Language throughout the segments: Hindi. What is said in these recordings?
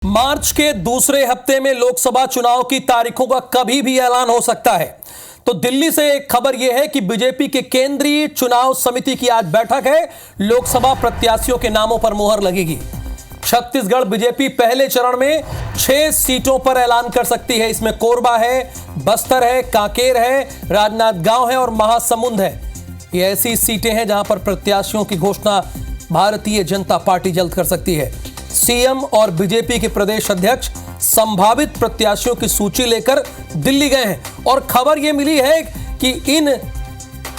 मार्च के दूसरे हफ्ते में लोकसभा चुनाव की तारीखों का कभी भी ऐलान हो सकता है। तो दिल्ली से एक खबर यह है कि बीजेपी के केंद्रीय चुनाव समिति की आज बैठक है। लोकसभा प्रत्याशियों के नामों पर मुहर लगेगी। छत्तीसगढ़ बीजेपी पहले चरण में 6 सीटों पर ऐलान कर सकती है। इसमें कोरबा है, बस्तर है, कांकेर है, राजनांदगांव है और महासमुंद है। ये ऐसी सीटें हैं जहां पर प्रत्याशियों की घोषणा भारतीय जनता पार्टी जल्द कर सकती है। सीएम और बीजेपी के प्रदेश अध्यक्ष संभावित प्रत्याशियों की सूची लेकर दिल्ली गए हैं और खबर यह मिली है कि इन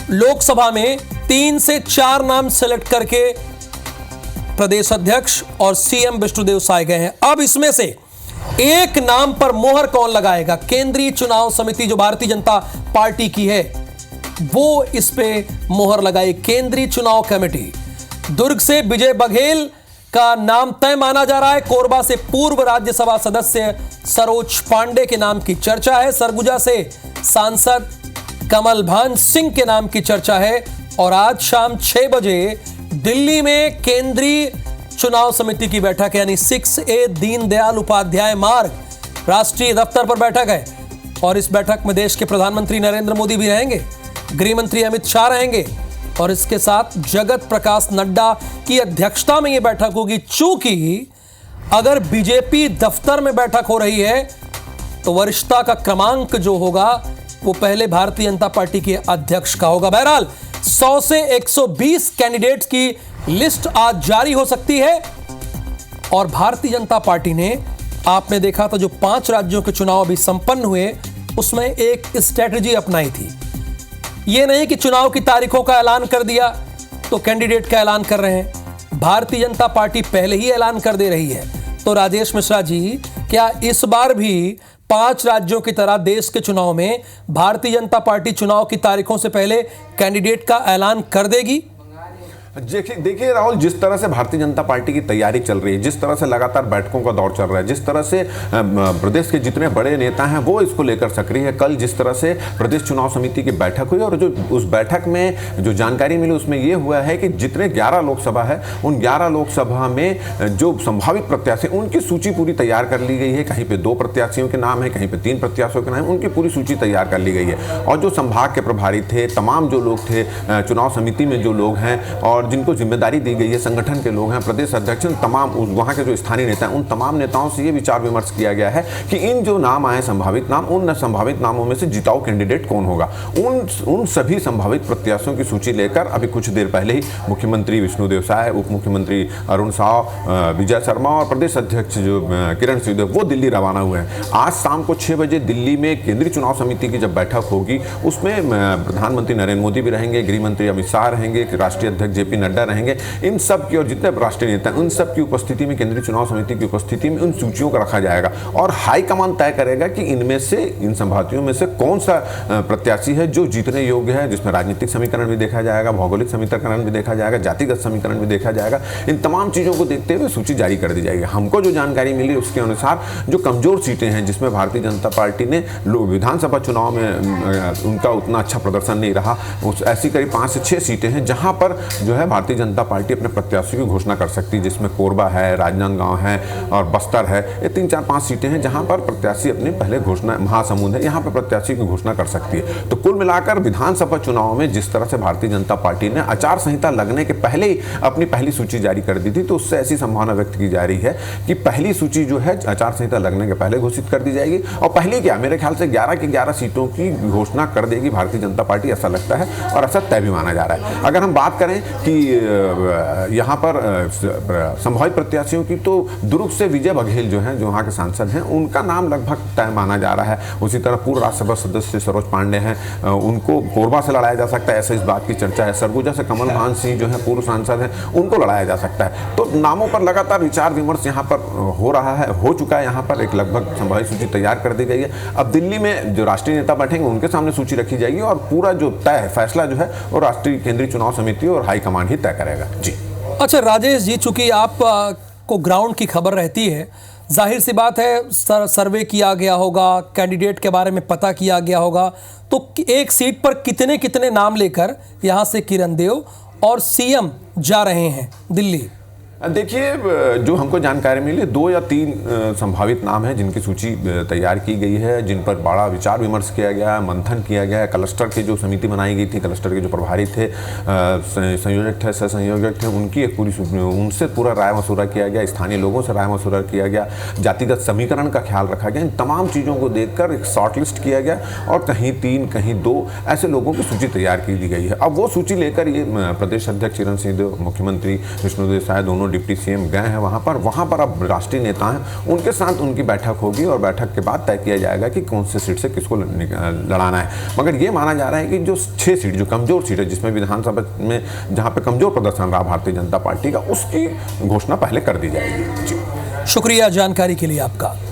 लोकसभा में 3 से 4 नाम सेलेक्ट करके प्रदेश अध्यक्ष और सीएम विष्णुदेव साय गए हैं। अब इसमें से एक नाम पर मोहर कौन लगाएगा? केंद्रीय चुनाव समिति जो भारतीय जनता पार्टी की है वो इस पे मोहर लगाई। केंद्रीय चुनाव कमेटी दुर्ग से विजय बघेल का नाम तय माना जा रहा है। कोरबा से पूर्व राज्यसभा सदस्य सरोज पांडे के नाम की चर्चा है। सरगुजा से सांसद कमल भान सिंह के नाम की चर्चा है। और आज शाम 6 बजे दिल्ली में केंद्रीय चुनाव समिति की बैठक यानी 6A दीनदयाल उपाध्याय मार्ग राष्ट्रीय दफ्तर पर बैठक है। और इस बैठक में देश के प्रधानमंत्री नरेंद्र मोदी भी रहेंगे, गृह मंत्री अमित शाह रहेंगे और इसके साथ जगत प्रकाश नड्डा की अध्यक्षता में यह बैठक होगी। चूंकि अगर बीजेपी दफ्तर में बैठक हो रही है तो वरिष्ठता का क्रमांक जो होगा वो पहले भारतीय जनता पार्टी के अध्यक्ष का होगा। बहरहाल 100 से 120 कैंडिडेट्स की लिस्ट आज जारी हो सकती है। और भारतीय जनता पार्टी ने, आपने देखा था जो 5 राज्यों के चुनाव अभी संपन्न हुए उसमें एक स्ट्रेटजी अपनाई थी। यह नहीं कि चुनाव की तारीखों का ऐलान कर दिया तो कैंडिडेट का ऐलान कर रहे हैं। भारतीय जनता पार्टी पहले ही ऐलान कर दे रही है। तो राजेश मिश्रा जी, क्या इस बार भी 5 राज्यों की तरह देश के चुनाव में भारतीय जनता पार्टी चुनाव की तारीखों से पहले कैंडिडेट का ऐलान कर देगी? देखिए राहुल, जिस तरह से भारतीय जनता पार्टी की तैयारी चल रही है, जिस तरह से लगातार बैठकों का दौर चल रहा है, जिस तरह से प्रदेश के जितने बड़े नेता हैं वो इसको लेकर सक्रिय है। कल जिस तरह से प्रदेश चुनाव समिति की बैठक हुई और जो उस बैठक में जो जानकारी मिली उसमें यह हुआ है कि जितने 11 लोकसभा है उन 11 लोकसभा में जो संभावित प्रत्याशी उनकी सूची पूरी तैयार कर ली गई है। कहीं पे 2 प्रत्याशियों के नाम है, कहीं पे 3 प्रत्याशियों के नाम, उनकी पूरी सूची तैयार कर ली गई है। और जो संभाग के प्रभारी थे, तमाम जो लोग थे चुनाव समिति में जो लोग हैं और जिनको जिम्मेदारी दी गई है, संगठन के लोग हैं, प्रदेश अध्यक्ष, तमाम वहां के जो स्थानीय नेता हैं, उन तमाम नेताओं से ये विचार विमर्श किया गया है कि इन जो नाम आए संभावित नाम, उन संभावित नामों में से जिताऊ कैंडिडेट कौन होगा। उन सभी संभावित प्रत्याशियों की सूची लेकर अभी कुछ देर पहले ही मुख्यमंत्री विष्णुदेव साय, उप मुख्यमंत्री अरुण साव, विजय शर्मा और प्रदेश अध्यक्ष जो किरण सिंहदेव वो दिल्ली रवाना हुए हैं। आज शाम को 6 बजे दिल्ली में केंद्रीय चुनाव समिति की जब बैठक होगी उसमें प्रधानमंत्री नरेंद्र मोदी भी रहेंगे, गृह मंत्री अमित शाह रहेंगे, राष्ट्रीय अध्यक्ष जेपी नड्डा रहेंगे। इन सब की और जितने राष्ट्रीय नेता उन सब की उपस्थिति में, केंद्रीय चुनाव समिति की उपस्थिति में उन सूचियों को रखा जाएगा और हाईकमान तय करेगा कि इनमें से, इन संभावियों में से कौन सा प्रत्याशी है जो जीतने योग्य है, जिसमें राजनीतिक समीकरण भी देखा जाएगा, भौगोलिक समीकरण भी देखा जाएगा, जातिगत समीकरण भी देखा जाएगा। इन तमाम चीजों को देखते हुए सूची जारी कर दी जाएगी। हमको जो जानकारी मिली उसके अनुसार जो कमजोर सीटें हैं जिसमें भारतीय जनता पार्टी ने विधानसभा चुनाव में उनका उतना अच्छा प्रदर्शन नहीं रहा, ऐसी करीब 5 से 6 सीटें हैं जहां पर जो है भारतीय जनता पार्टी अपने प्रत्याशियों की घोषणा कर सकती है, जिसमें कोरबा है, राजनांदगांव है और बस्तर है। ये 3, 4, 5 सीटें हैं जहां पर प्रत्याशी अपनी पहले घोषणा, महासमुंद है, यहां पर प्रत्याशी की घोषणा कर सकती है। तो कुल मिलाकर विधानसभा चुनाव में जिस तरह से भारतीय जनता पार्टी ने आचार संहिता लगने के पहले ही अपनी पहली सूची जारी कर दी थी, तो उससे ऐसी संभावना व्यक्त की जा रही है कि पहली सूची जो है आचार संहिता लगने के पहले घोषित कर दी जाएगी। और पहली क्या, मेरे ख्याल से 11 की 11 सीटों की घोषणा कर देगी भारतीय जनता पार्टी, ऐसा लगता है और ऐसा तय भी माना जा रहा है। अगर हम बात करें कि यहाँ पर संभावित प्रत्याशियों की, तो दुर्ग से विजय बघेल जो हैं, जो वहाँ के सांसद हैं, उनका नाम लगभग तय माना जा रहा है। उसी तरह पूर्व राज्यसभा सदस्य सरोज पांडे हैं, उनको कोरबा से लड़ाया जा सकता है, ऐसे इस बात की चर्चा है। सरगुजा से कमल भान सिंह जो है पूर्व सांसद हैं, उनको लड़ाया जा सकता है। तो नामों पर लगातार विचार विमर्श यहाँ पर हो रहा है, हो चुका है। यहाँ पर एक लगभग संभावित सूची तैयार कर दी गई है। अब दिल्ली में जो राष्ट्रीय नेता बैठेंगे उनके सामने सूची रखी जाएगी और पूरा जो तय फैसला जो है वो राष्ट्रीय केंद्रीय चुनाव समिति और हाईकमान ही तय करेगा। जी अच्छा राजेश जी, चूंकि आप को ग्राउंड की खबर रहती है, जाहिर सी बात है सर्वे किया गया होगा, कैंडिडेट के बारे में पता किया गया होगा, तो एक सीट पर कितने कितने नाम लेकर यहाँ से किरण देव और सीएम जा रहे हैं दिल्ली? देखिए, जो हमको जानकारी मिली 2 या 3 संभावित नाम हैं जिनकी सूची तैयार की गई है, जिन पर बड़ा विचार विमर्श किया गया, मंथन किया गया। क्लस्टर की जो समिति बनाई गई थी, क्लस्टर के जो प्रभारी थे, संयोजक थे, सह संयोजक थे, उनकी एक पूरी उनसे पूरा राय मशुरा किया गया, स्थानीय लोगों से राय मशुरा किया गया, जातिगत समीकरण का ख्याल रखा गया। इन तमाम चीज़ों को देखकर एक शॉर्ट लिस्ट किया गया और कहीं 3 कहीं 2 ऐसे लोगों की सूची तैयार की दी गई है। अब वो सूची लेकर ये प्रदेश अध्यक्ष चिरंजीव सिंह, मुख्यमंत्री विष्णुदेव साय, दोनों डिप्टी सीएम गए हैं वहाँ पर अब राष्ट्रीय नेता हैं, उनके साथ उनकी बैठक होगी और बैठक के बाद तय किया जाएगा कि कौन से सीट से किसको लड़ाना है। मगर ये माना जा रहा है कि जो 6 सीट, जो कमजोर सीट है, जिसमें विधानसभा में जहाँ पे कमजोर प्रदर्शन रहा भारतीय जनता पार्टी का, उसकी घोषणा पहले कर दी जाएगी। शुक्रिया जानकारी के लिए आपका।